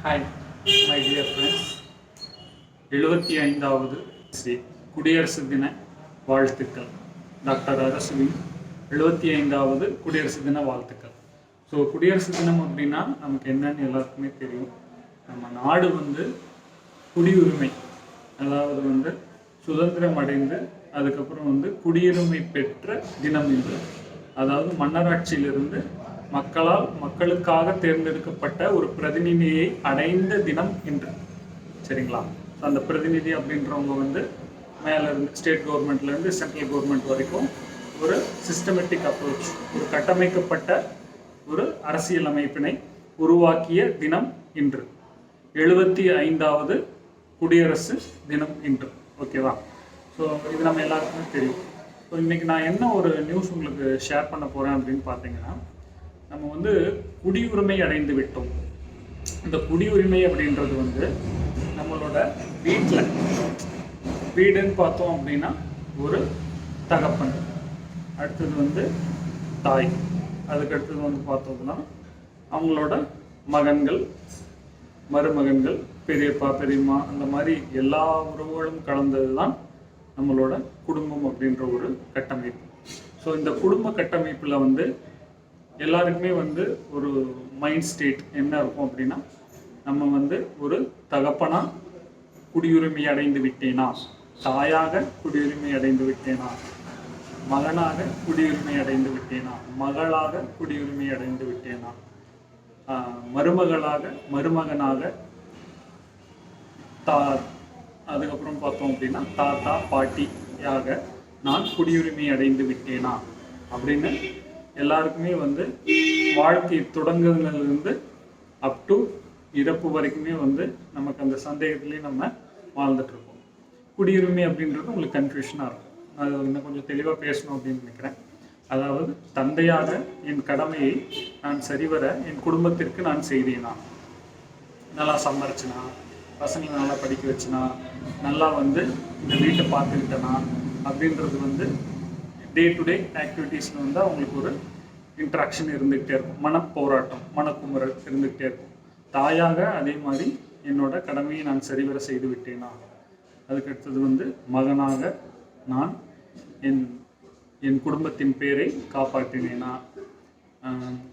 Hi my dear friends. 75வது குடியரசு தின வாழ்த்துக்கள். டாக்டர் அரசுவின் 75வது குடியரசு தின வாழ்த்துக்கள். ஸோ குடியரசு தினம் அப்படின்னா நமக்கு என்னன்னு எல்லாருக்குமே தெரியும். நம்ம நாடு குடியுரிமை, அதாவது சுதந்திரம் அடைந்து அதுக்கப்புறம் குடியுரிமை பெற்ற தினம் இது. அதாவது மன்னராட்சியிலிருந்து மக்களுக்காக தேர்ந்தெடுக்கப்பட்ட ஒரு பிரதிநிதியை அடைந்த தினம் இன்று. சரிங்களா? அந்த பிரதிநிதி அப்படின்றவங்க மேலேருந்து ஸ்டேட் கவர்மெண்ட்லேருந்து சென்ட்ரல் கவர்மெண்ட் வரைக்கும் ஒரு சிஸ்டமேட்டிக் அப்ரோச், ஒரு கட்டமைக்கப்பட்ட ஒரு அரசியல் அமைப்பினை உருவாக்கிய தினம் இன்று. 75வது குடியரசு தினம் இன்று. ஓகேவா? ஸோ இது நம்ம எல்லாருக்குமே தெரியும். ஸோ இன்றைக்கி நான் என்ன ஒரு நியூஸ் உங்களுக்கு ஷேர் பண்ண போகிறேன் அப்படின்னு பார்த்தீங்கன்னா, நம்ம குடியுரிமை அடைந்து விட்டோம். இந்த குடியுரிமை அப்படின்றது நம்மளோட வீடுன்னு பார்த்தோம் அப்படின்னா ஒரு தகப்பன், அடுத்தது தாய், அதுக்கடுத்தது பார்த்தோம்னா அவங்களோட மகன்கள், மருமகன்கள், பெரியப்பா பெரியம்மா, அந்த மாதிரி எல்லா உறவுகளும் கலந்தது தான் நம்மளோட குடும்பம் அப்படின்ற ஒரு கட்டமைப்பு. ஸோ இந்த குடும்ப கட்டமைப்பில் எல்லாருக்குமே ஒரு மைண்ட் ஸ்டேட் என்ன இருக்கும் அப்படின்னா, நம்ம ஒரு தகப்பனா குடியுரிமை அடைந்து விட்டேனா, தாயாக குடியுரிமை அடைந்து விட்டேனா, மகனாக குடியுரிமை அடைந்து விட்டேனா, மகளாக குடியுரிமை அடைந்து விட்டேனா, மருமகனாக அதுக்கப்புறம் பார்த்தோம் அப்படின்னா தாத்தா பாட்டியாக நான் குடியுரிமை அடைந்து விட்டேனா அப்படின்னு எல்லாருக்குமே வாழ்க்கை தொடங்குறதுலேருந்து அப் டு இறப்பு வரைக்குமே நமக்கு அந்த சந்தேகத்திலேயே நம்ம வாழ்ந்துட்டுருக்கோம். குடியுரிமை அப்படின்றது உங்களுக்கு கன்ஃபியூஷனாக இருக்கும். அது இன்னும் கொஞ்சம் தெளிவாக பேசணும் அப்படின்னு நினைக்கிறேன். அதாவது தந்தையாக என் கடமையை நான் சரிவர என் குடும்பத்திற்கு நான் செய்தேனா, நல்லா சம்பாரிச்சனா, பசங்களை நல்லா படிக்க வச்சுனா, நல்லா இந்த வீட்டை பார்த்துக்கிட்டேனா அப்படின்றது டே டு டே ஆக்டிவிட்டீஸில் அவங்களுக்கு ஒரு இன்ட்ராக்ஷன் இருந்துகிட்டே இருக்கும். மனப்போராட்டம், மனக்குமுறல் இருந்துகிட்டே இருக்கும். தாயாக அதே மாதிரி என்னோட கடமையை நான் சரிவர செய்து விட்டேனா, அதுக்கடுத்தது மகனாக நான் என் குடும்பத்தின் பேரை காப்பாற்றினேனா,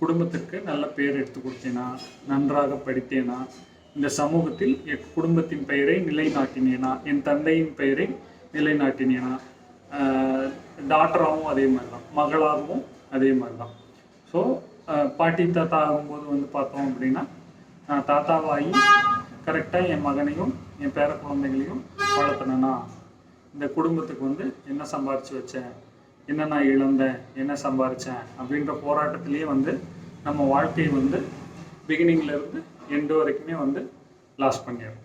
குடும்பத்திற்கு நல்ல பேர் எடுத்து கொடுத்தேனா, நன்றாக படித்தேனா, இந்த சமூகத்தில் என் குடும்பத்தின் பெயரை நிலைநாட்டினேனா, என் தந்தையின் பெயரை நிலைநாட்டினேனா, டாக்டராகவும் அதே மாதிரி தான், மகளாகவும் அதே மாதிரி தான். ஸோ பாட்டி தாத்தா ஆகும்போது பார்த்தோம் அப்படின்னா, நான் தாத்தாவாகி கரெக்டாக என் மகனையும் என் பேர குழந்தைகளையும் வளர்த்தனா, இந்த குடும்பத்துக்கு என்ன சம்பாரித்து வச்சேன், என்ன நான் இழந்தேன், என்ன சம்பாரித்தேன் அப்படின்ற போராட்டத்திலேயே நம்ம வாழ்க்கையை பிகினிங்லேருந்து எண்டு வரைக்குமே லாஸ் பண்ணிடும்.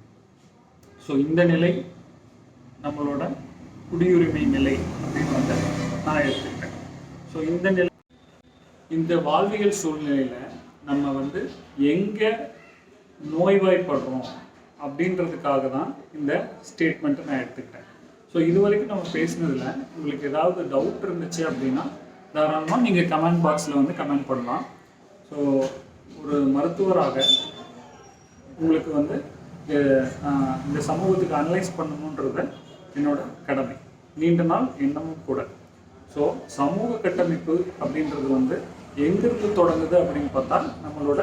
ஸோ இந்த நிலை நம்மளோட குடியுரிமை நிலை அப்படின்னு நான் எடுத்துக்கிட்டேன். ஸோ இந்த வாழ்வியல் சூழ்நிலையில் நம்ம எங்கே நோய்வாய்ப்படுறோம் அப்படின்றதுக்காக தான் இந்த ஸ்டேட்மெண்ட்டை நான் எடுத்துக்கிட்டேன். ஸோ இது வரைக்கும் நம்ம பேசினதில் உங்களுக்கு ஏதாவது டவுட் இருந்துச்சு அப்படின்னா தாராளமாக நீங்கள் கமெண்ட் பாக்ஸில் கமெண்ட் பண்ணலாம். ஸோ ஒரு மருத்துவராக உங்களுக்கு இந்த சமூகத்துக்கு அனலைஸ் பண்ணணுன்றது என்னோட கடமை, நீண்ட நாள் எண்ணமும் கூட. ஸோ சமூக கட்டமைப்பு அப்படின்றது எங்கிருந்து தொடங்குது அப்படின்னு பார்த்தா நம்மளோட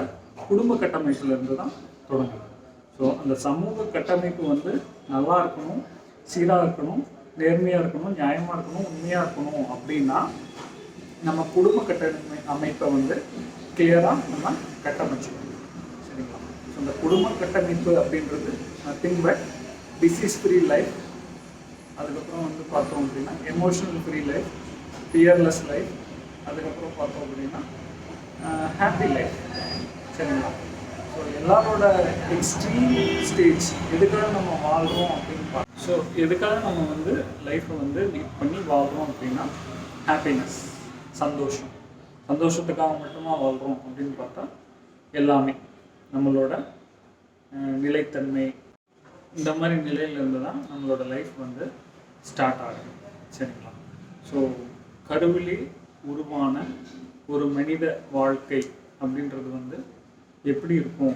குடும்ப கட்டமைப்புலேருந்து தான் தொடங்குது. ஸோ அந்த சமூக கட்டமைப்பு நல்லா இருக்கணும், சீராக இருக்கணும், நேர்மையாக இருக்கணும், நியாயமாக இருக்கணும், உண்மையாக இருக்கணும் அப்படின்னா நம்ம குடும்ப அமைப்பை கிளியராக நம்ம கட்டமைச்சுக்கணும். சரிங்களா? ஸோ இந்த குடும்ப கட்டமைப்பு அப்படின்றது nothing but disease free life, அதுக்கப்புறம் பார்த்தோம் அப்படின்னா emotional free life, fearless life, அதுக்கப்புறம் பார்த்தோம் அப்படின்னா ஹாப்பி லைஃப். சரிங்களா? ஸோ எல்லாரோட எக்ஸ்ட்ரீம் ஸ்டேஜ் எதுக்காக நம்ம வாழ்கிறோம் அப்படின்னு ஸோ எதுக்காக நம்ம லைஃப்பை லீட் பண்ணி வாழ்கிறோம் அப்படின்னா ஹாப்பினஸ், சந்தோஷத்துக்காக மட்டுமா வாழ்கிறோம் அப்படின்னு பார்த்தா எல்லாமே நம்மளோட நிலைத்தன்மை, இந்த மாதிரி நிலையிலேருந்து தான் நம்மளோட லைஃப் ஸ்டார்ட் ஆகுது. சரிங்களா? ஸோ கருவிலே உருவான ஒரு மனித வாழ்க்கை அப்படின்றது எப்படி இருக்கும்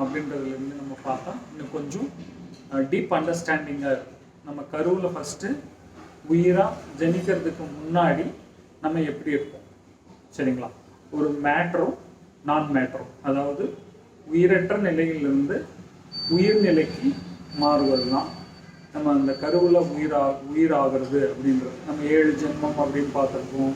அப்படின்றதுலேருந்து நம்ம பார்த்தா இன்னும் கொஞ்சம் டீப் அண்டர்ஸ்டாண்டிங்காக இருக்கும். நம்ம கருவில் ஃபஸ்ட்டு உயிராக ஜனிக்கிறதுக்கு முன்னாடி நம்ம எப்படி இருப்போம், சரிங்களா? ஒரு மேட்டரும் நான் மேட்டரும், அதாவது உயிரற்ற நிலையிலிருந்து உயிர்நிலைக்கு மாறுவது தான் நம்ம அந்த கருவில் உயிராகிறது அப்படின்றது. நம்ம 7 ஜென்மம் அப்படின்னு பார்த்துருப்போம்.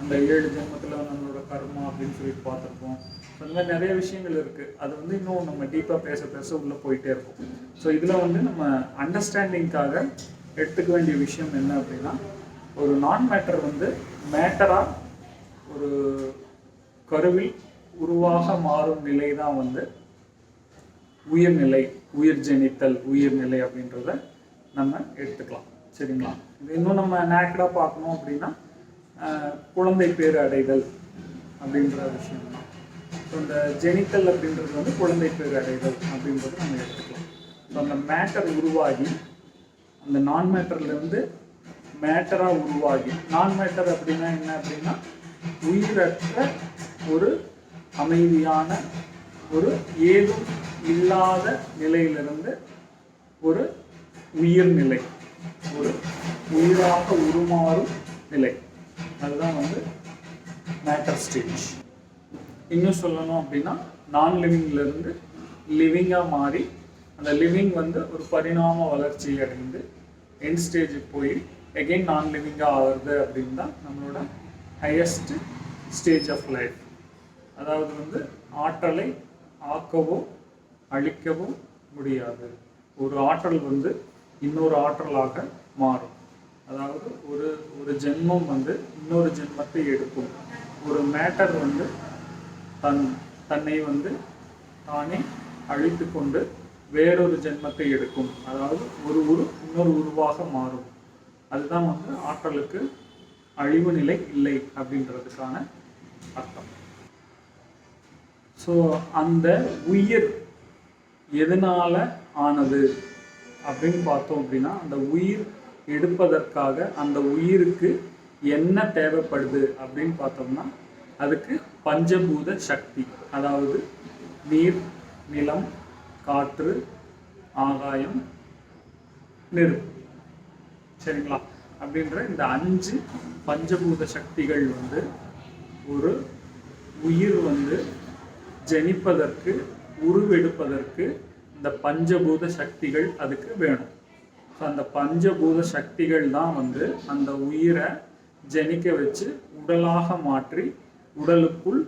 அந்த 7 ஜென்மத்தில் நம்மளோட கர்மா அப்படின்னு சொல்லிட்டு பார்த்துருப்போம். அந்த மாதிரி நிறைய விஷயங்கள் இருக்குது. அது வந்து இன்னும் நம்ம டீப்பாக பேச பேச உள்ளே போயிட்டே இருக்கும். ஸோ இதில் வந்து நம்ம அண்டர்ஸ்டாண்டிங்காக எடுத்துக்க வேண்டிய விஷயம் என்ன அப்படின்னா, ஒரு நான் மேட்டர் வந்து மேட்டராக ஒரு கருவில் உருவாக மாறும் நிலை தான் வந்து உயிர்நிலை, உயிர் ஜெனித்தல், உயிர்நிலை அப்படின்றத நம்ம எடுத்துக்கலாம், சரிங்களா? இது இன்னும் நம்ம நேக்கடாக பார்க்கணும் அப்படின்னா குழந்தை பேர் அடைதல் அப்படின்ற விஷயம் தான். ஸோ இந்த ஜெனித்தல் அப்படின்றது வந்து குழந்தை பேர் அடைதல் அப்படின்றது நம்ம எடுத்துக்கலாம். ஸோ அந்த மேட்டர் உருவாகி அந்த நான் மேட்டர்லேருந்து மேட்டராக உருவாகி, நான் மேட்டர் அப்படின்னா என்ன அப்படின்னா உயிரற்ற ஒரு அமைதியான ஒரு ஏதும் இல்லாத நிலையிலிருந்து ஒரு உயிர்நிலை, ஒரு உயிராக உருமாறும் நிலை, அதுதான் வந்து மேட்டர் ஸ்டேஜ். இன்னும் சொல்லணும் அப்படின்னா நான் லிவிங்லேருந்து லிவிங்காக மாறி அந்த லிவிங் வந்து ஒரு பரிணாம வளர்ச்சி அடைந்து எண்ட் ஸ்டேஜுக்கு போய் எகெயின் நான் லிவிங்காக ஆகிறது அப்படின்னு தான் நம்மளோட ஹையஸ்ட் ஸ்டேஜ் ஆஃப் லைஃப். அதாவது வந்து ஆற்றலை ஆக்கவோ அழிக்கவோ முடியாது. ஒரு ஆற்றல் வந்து இன்னொரு ஆற்றலாக மாறும். அதாவது ஒரு ஜென்மம் வந்து இன்னொரு ஜென்மத்தை எடுக்கும். ஒரு மேட்டர் வந்து தன்னை வந்து தானே அழித்து கொண்டு வேறொரு ஜென்மத்தை எடுக்கும். அதாவது இன்னொரு உருவாக மாறும். அதுதான் வந்து ஆற்றலுக்கு அழிவு நிலை இல்லை அப்படின்றதுக்கான அர்த்தம். ஸோ அந்த உயிர் எதனால ஆனது அப்படின்னு பார்த்தோம் அப்படின்னா, அந்த உயிர் எடுப்பதற்காக அந்த உயிருக்கு என்ன தேவைப்படுது அப்படின்னு பார்த்தோம்னா, அதுக்கு பஞ்சபூத சக்தி, அதாவது நீர், நிலம், காற்று, ஆகாயம், நெருப்பு, சரிங்களா? அப்படின்ற இந்த 5 பஞ்சபூத சக்திகள் வந்து ஒரு உயிர் வந்து ஜனிப்பதற்கு, உருவெடுப்பதற்கு இந்த பஞ்சபூத சக்திகள் அதுக்கு வேணும். ஸோ அந்த பஞ்சபூத சக்திகள் தான் வந்து அந்த உயிரை ஜனிக்க வச்சு உடலாக மாற்றி உடலுக்குள்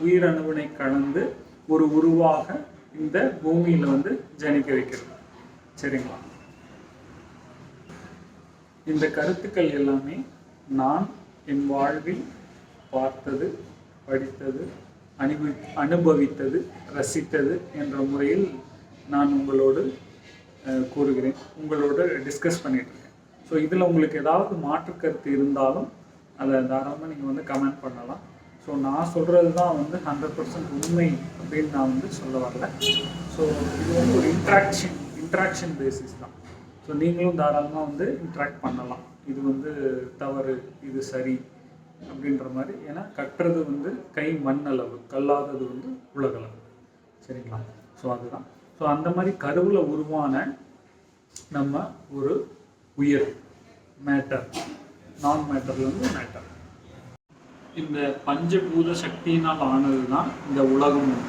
உயிரணுவினை கலந்து ஒரு உருவாக இந்த பூமியில் வந்து ஜனிக்க வைக்கிறது, சரிங்களா? இந்த கருத்துக்கள் எல்லாமே நான் என் வாழ்வில் பார்த்தது, படித்தது, அனுபவித்தது, ரசித்தது என்ற முறையில் நான் உங்களோடு கூறுகிறேன், உங்களோடு டிஸ்கஸ் பண்ணிட்டு இருக்கேன். ஸோ இதில் உங்களுக்கு ஏதாவது மாற்று கருத்து இருந்தாலும் அதை தாராளமாக நீங்கள் வந்து கமெண்ட் பண்ணலாம். ஸோ நான் சொல்கிறது தான் வந்து 100% உண்மை அப்படின்னு நான் வந்து சொல்ல வரல. ஸோ இது வந்து ஒரு இன்ட்ராக்ஷன் பேசிஸ் தான். ஸோ நீங்களும் தாராளமாக வந்து இன்ட்ராக்ட் பண்ணலாம். இது வந்து தவறு, இது சரி அப்படின்ற மாதிரி. ஏன்னா கட்டுறது வந்து கை மண் அளவு, கல்லாதது வந்து உலகளவு, சரிங்களா? ஸோ அதுதான். ஸோ அந்த மாதிரி கருவில் உருவான நம்ம ஒரு உயிர் மேட்டர், நான் மேட்டர்லேருந்து மேட்டர், இந்த பஞ்சபூத சக்தியினால் ஆனது தான் இந்த உலகமும்.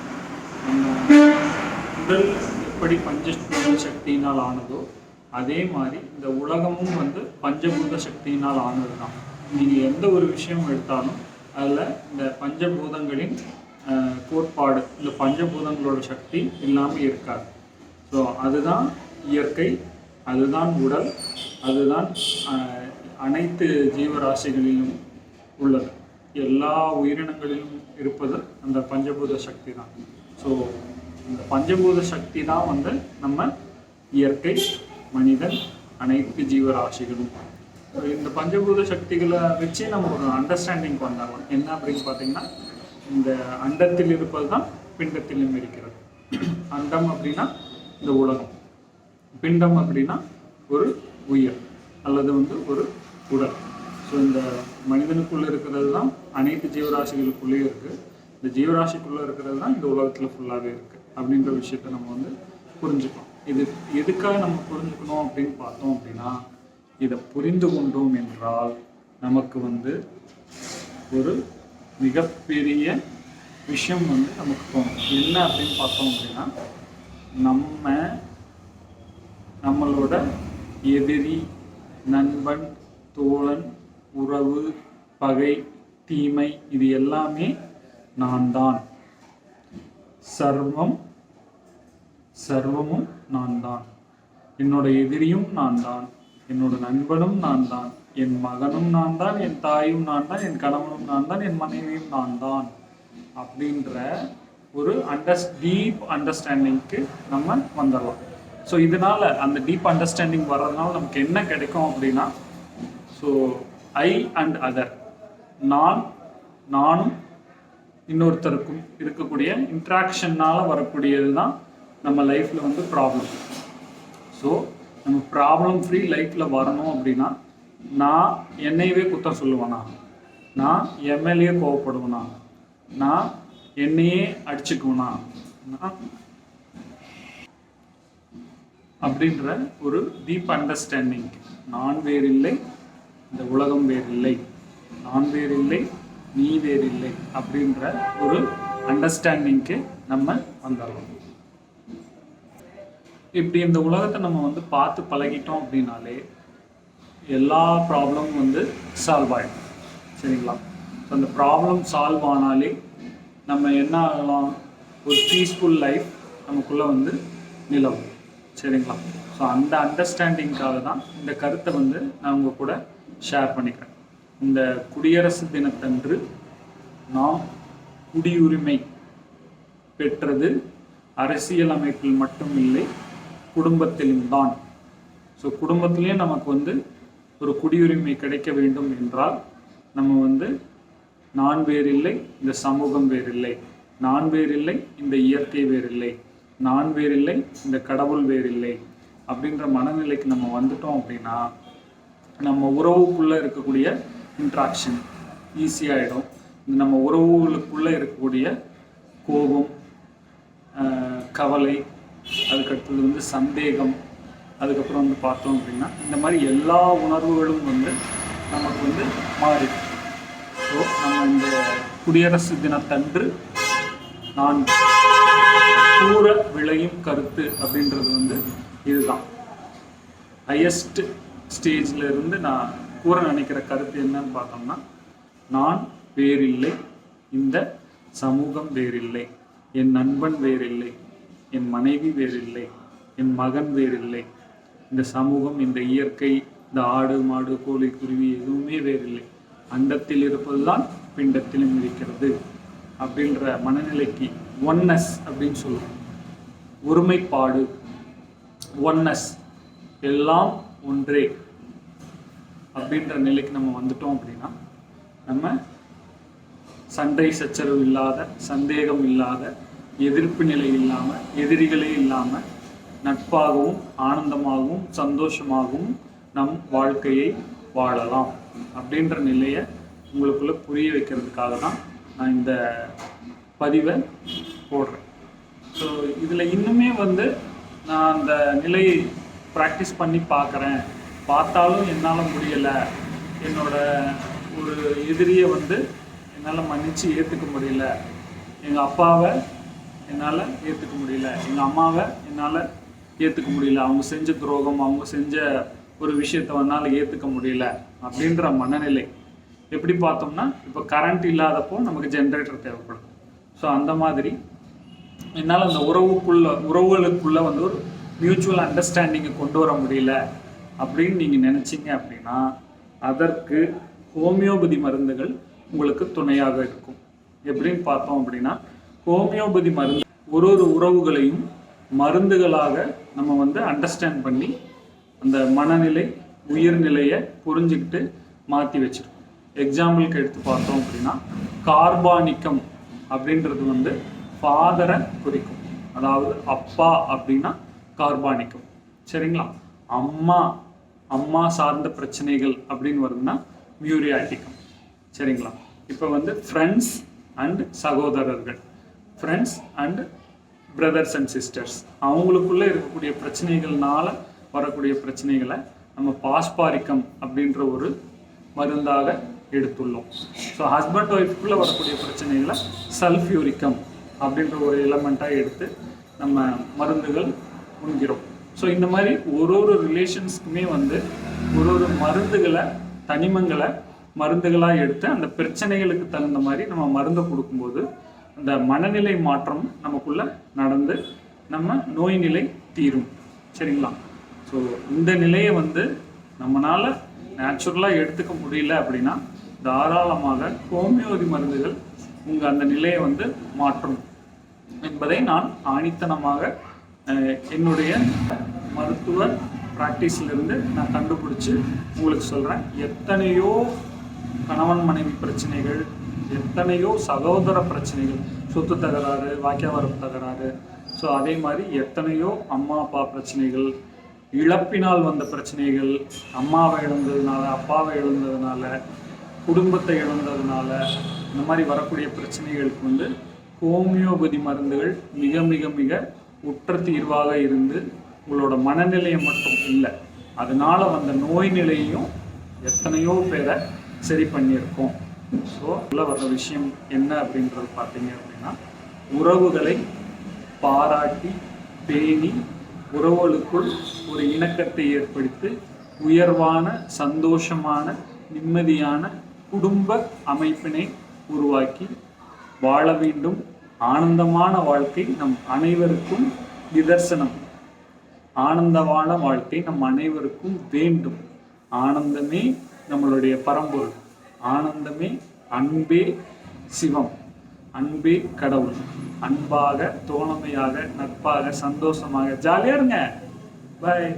நம்ம உடல் எப்படி பஞ்சபூத சக்தியினால் ஆனதோ அதே மாதிரி இந்த உலகமும் வந்து பஞ்சபூத சக்தியினால் ஆனது தான். நீங்கள் எந்த ஒரு விஷயம் எடுத்தாலும் அதில் இந்த பஞ்சபூதங்களின் கோட்பாடு, இந்த பஞ்சபூதங்களோட சக்தி இல்லாமல் இருக்காது. ஸோ அதுதான் இயற்கை, அதுதான் உடல், அதுதான் அனைத்து ஜீவராசிகளிலும் உள்ளது. எல்லா உயிரினங்களிலும் இருப்பது அந்த பஞ்சபூத சக்தி தான். ஸோ இந்த பஞ்சபூத சக்தி தான் வந்து நம்ம இயற்கை, மனிதன், அனைத்து ஜீவராசிகளும். இந்த பஞ்சபூத சக்திகளை வச்சு நம்ம ஒரு அண்டர்ஸ்டாண்டிங் கொண்டாடலாம். என்ன அப்படின்னு பார்த்தீங்கன்னா, இந்த அண்டத்தில் இருப்பது தான் பிண்டத்திலும் இருக்கிறது. அண்டம் அப்படின்னா இந்த உலகம், பிண்டம் அப்படின்னா ஒரு உயிர் அல்லது வந்து ஒரு உடல். ஸோ இந்த மனிதனுக்குள்ளே இருக்கிறது தான் அனைத்து ஜீவராசிகளுக்குள்ளேயும் இருக்குது. இந்த ஜீவராசிக்குள்ளே இருக்கிறது தான் இந்த உலகத்தில் ஃபுல்லாகவே இருக்குது. அப்படின்ற விஷயத்த நம்ம வந்து புரிஞ்சுக்கணும். இது எதுக்காக நம்ம புரிஞ்சுக்கணும் அப்படின்னு பார்த்தோம் அப்படின்னா, இதை புரிந்து கொண்டோம் என்றால் நமக்கு வந்து ஒரு மிகப்பெரிய விஷயம் வந்து நமக்கு தோணும். என்ன அப்படின்னு பார்த்தோம் அப்படின்னா, நம்மளோட எதிரி, நண்பன், தோழன், உறவு, பகை, தீமை இது எல்லாமே நான் தான். சர்வமும் நான் தான். என்னோட எதிரியும் நான் தான், என்னோட நண்பனும் நான் தான், என் மகனும் நான் தான், என் தாயும் நான் தான், என் கணவனும் நான் தான், என் மனைவியும் நான் தான் அப்படின்ற ஒரு டீப் அண்டர்ஸ்டாண்டிங்க்கு நம்ம வந்துடலாம். ஸோ இதனால அந்த டீப் அண்டர்ஸ்டாண்டிங் வர்றதுனால நமக்கு என்ன கிடைக்கும் அப்படின்னா, ஸோ ஐ அண்ட் அதர், நானும் இன்னொருத்தருக்கும் இருக்கக்கூடிய இன்ட்ராக்ஷன்னால வரக்கூடியது தான் நம்ம லைஃப்பில் வந்து ப்ராப்ளம். ஸோ நம்ம ப்ராப்ளம் ஃப்ரீ லைஃப்பில் வரணும் அப்படின்னா, நான் என்னையவே குற்றம் சொல்லுவேனா, நான் எம்எல்ஏ கோவப்படுவேனா, நான் என்னையே அடிச்சுக்குவேனா அப்படின்ற ஒரு டீப் அண்டர்ஸ்டாண்டிங். நான் வேறில்லை, இந்த உலகம் வேறில்லை, நான் வேறில்லை, நீ வேறில்லை அப்படின்ற ஒரு அண்டர்ஸ்டாண்டிங்க்கு நம்ம வந்துடலாம். இப்படி இந்த உலகத்தை நம்ம வந்து பார்த்து பழகிட்டோம் அப்படின்னாலே எல்லா ப்ராப்ளமும் வந்து சால்வ் ஆகிடும். சரிங்களா? ஸோ அந்த ப்ராப்ளம் சால்வ் ஆனாலே நம்ம என்ன ஆகலாம், ஒரு பீஸ்ஃபுல் லைஃப் நமக்குள்ளே வந்து நிலவும். சரிங்களா? ஸோ அந்த அண்டர்ஸ்டாண்டிங்காக தான் இந்த கருத்தை வந்து நான் உங்கள் கூட ஷேர் பண்ணிக்கிறேன். இந்த குடியரசு தினத்தன்று நாம் குடியுரிமை பெற்றது அரசியல் அமைப்பில் மட்டும் இல்லை, குடும்பத்திலும் தான். ஸோ குடும்பத்திலையும் நமக்கு வந்து ஒரு குடியுரிமை கிடைக்க வேண்டும் என்றால் நம்ம வந்து நான் வேறில்லை, இந்த சமூகம் வேறில்லை, நான் வேறில்லை, இந்த இயற்கை வேறில்லை, நான் வேறில்லை, இந்த கடவுள் வேறில்லை அப்படின்ற மனநிலைக்கு நம்ம வந்துட்டோம் அப்படின்னா நம்ம உறவுக்குள்ளே இருக்கக்கூடிய இன்ட்ராக்ஷன் ஈஸியாகிடும். நம்ம உறவுகளுக்குள்ளே இருக்கக்கூடிய கோபம், கவலை, அதுக்கடுத்தது வந்து சந்தேகம், அதுக்கப்புறம் வந்து பார்த்தோம் அப்படின்னா இந்த மாதிரி எல்லா உணர்வுகளும் வந்து நமக்கு வந்து மாறிடும். ஸோ நம்ம இந்த குடியரசு தினத்தன்று நான் கூற விளையும் கருத்து அப்படின்றது வந்து இதுதான். ஹையஸ்ட் ஸ்டேஜில் இருந்து நான் கூற நினைக்கிற கருத்து என்னன்னு பார்த்தோம்னா, நான் வேறில்லை, இந்த சமூகம் வேறில்லை, என் நண்பன் வேறில்லை, என் மனைவி வேறில்லை, என் மகன் வேறில்லை, இந்த சமூகம், இந்த இயற்கை, இந்த ஆடு மாடு கோழி குருவி எதுவுமே வேறில்லை, அண்டத்தில் இருப்பதுதான் பிண்டத்திலும் இருக்கிறது அப்படின்ற மனநிலைக்கு ஒன்னஸ் அப்படின்னு சொல்லுவோம். ஒருமைப்பாடு, ஒன்னஸ், எல்லாம் ஒன்றே அப்படின்ற நிலைக்கு நம்ம வந்துட்டோம் அப்படின்னா நம்ம சண்டை சச்சரவு இல்லாத, சந்தேகம் இல்லாத, எதிர்ப்பு நிலை இல்லாமல், எதிரிகளே இல்லாமல் நட்பாகவும் ஆனந்தமாகவும் சந்தோஷமாகவும் நம் வாழ்க்கையை வாழலாம் அப்படின்ற நிலையை உங்களுக்குள்ள புரிய வைக்கிறதுக்காக தான் நான் இந்த பதிவை போடுறேன். ஸோ இதில் இன்னுமே வந்து நான் அந்த நிலையை ப்ராக்டிஸ் பண்ணி பார்த்தாலும் என்னால் முடியலை, என்னோட ஒரு எதிரியை வந்து என்னால் மன்னித்து ஏற்றுக்க முடியல, எங்கள் அப்பாவை என்னால் ஏற்றுக்க முடியல, எங்கள் அம்மாவை என்னால் ஏற்றுக்க முடியல, அவங்க செஞ்ச துரோகம், அவங்க செஞ்ச ஒரு விஷயத்தை என்னால் ஏற்றுக்க முடியல அப்படின்ற மனநிலை. எப்படி பார்த்தோம்னா, இப்போ கரண்ட் இல்லாதப்போ நமக்கு ஜென்ரேட்டர் தேவைப்படும். ஸோ அந்த மாதிரி என்னால் அந்த உறவுகளுக்குள்ளே வந்து ஒரு மியூச்சுவல் அண்டர்ஸ்டாண்டிங்கை கொண்டு வர முடியல அப்படின்னு நீங்கள் நினச்சிங்க அப்படின்னா அதற்கு ஹோமியோபதி மருந்துகள் உங்களுக்கு துணையாக இருக்கும். எப்படின்னு பார்த்தோம் அப்படின்னா, ஹோமியோபதி மருந்து ஒரு உறவுகளையும் மருந்துகளாக நம்ம வந்து அண்டர்ஸ்டாண்ட் பண்ணி அந்த மனநிலை, உயிர்நிலையை புரிஞ்சுக்கிட்டு மாற்றி வச்சிருக்கோம். எக்ஸாம்பிளுக்கு எடுத்து பார்த்தோம் அப்படின்னா, கார்பானிக்கம் அப்படின்றது வந்து ஃபாதரை குறிக்கும். அதாவது அப்பா அப்படின்னா கார்பானிக்கம். சரிங்களா? அம்மா சார்ந்த பிரச்சனைகள் அப்படின்னு வருதுன்னா மியூரியாட்டிக்கம். சரிங்களா? இப்போ வந்து ஃப்ரெண்ட்ஸ் அண்ட் சகோதரர்கள், friends and brothers and sisters அவங்களுக்குள்ள இருக்கக்கூடிய பிரச்சனைகள்னால வரக்கூடிய பிரச்சனைகளை நம்ம பாஸ்பாரிக்கம் அப்படின்ற ஒரு மருந்தாக எடுத்துள்ளோம். ஸோ ஹஸ்பண்ட் ஒய்ஃப்குள்ளே வரக்கூடிய பிரச்சனைகளை சல்ஃபியூரிக்கம் அப்படின்ற ஒரு எலமெண்ட்டாக எடுத்து நம்ம மருந்துகள் உண்கிறோம். ஸோ இந்த மாதிரி ஒரு ஒரு ரிலேஷன்ஸ்க்குமே வந்து ஒரு ஒரு மருந்துகளை தனிமங்களை மருந்துகளாக எடுத்து அந்த பிரச்சனைகளுக்கு தகுந்த மாதிரி நம்ம மருந்து கொடுக்கும்போது அந்த மனநிலை மாற்றம் நமக்குள்ள நடந்து நம்ம நோய் நிலை தீரும். சரிங்களா? ஸோ இந்த நிலையை வந்து நம்மளால் நேச்சுரலாக எடுத்துக்க முடியல அப்படின்னா தாராளமாக ஹோமியோபதி மருந்துகள் உங்கள் அந்த நிலையை வந்து மாற்றும் என்பதை நான் ஆணித்தனமாக என்னுடைய மருத்துவ ப்ராக்டிஸ்லேருந்து நான் கண்டுபிடிச்சி உங்களுக்கு சொல்கிறேன். எத்தனையோ கணவன் மனைவி பிரச்சனைகள், எத்தனையோ சகோதர பிரச்சனைகள், சொத்து தகராறு, வாக்கியாவரம் தகராறு, ஸோ அதே மாதிரி எத்தனையோ அம்மா அப்பா பிரச்சனைகள், இழப்பினால் வந்த பிரச்சனைகள், அம்மாவை இழந்ததுனால, அப்பாவை இழந்ததுனால, குடும்பத்தை இழந்ததுனால, இந்த மாதிரி வரக்கூடிய பிரச்சனைகளுக்கு வந்து ஹோமியோபதி மருந்துகள் மிக மிக மிக உற்ற தீர்வாக இருந்து உங்களோட மனநிலையை மட்டும் இல்லை, அதனால வந்த நோய் நிலையையும் எத்தனையோ பேரை சரி பண்ணியிருக்கோம். ஸோ உள்ள வர்ற விஷயம் என்ன அப்படின்றது பார்த்தீங்க அப்படின்னா, உறவுகளை பாராட்டி பேணி உறவுகளுக்குள் ஒரு இணக்கத்தை ஏற்படுத்தி உயர்வான சந்தோஷமான நிம்மதியான குடும்ப அமைப்பினை உருவாக்கி வாழ வேண்டும். ஆனந்தமான வாழ்க்கை நம் அனைவருக்கும் நிதர்சனம். ஆனந்தமான வாழ்க்கை நம் அனைவருக்கும் வேண்டும். ஆனந்தமே நம்மளுடைய பரம்பொருள். ஆனந்தமே, அன்பே சிவம், அன்பே கடவுள். அன்பாக, தோழமையாக, நட்பாக, சந்தோஷமாக, ஜாலியா இருங்க. பாய்.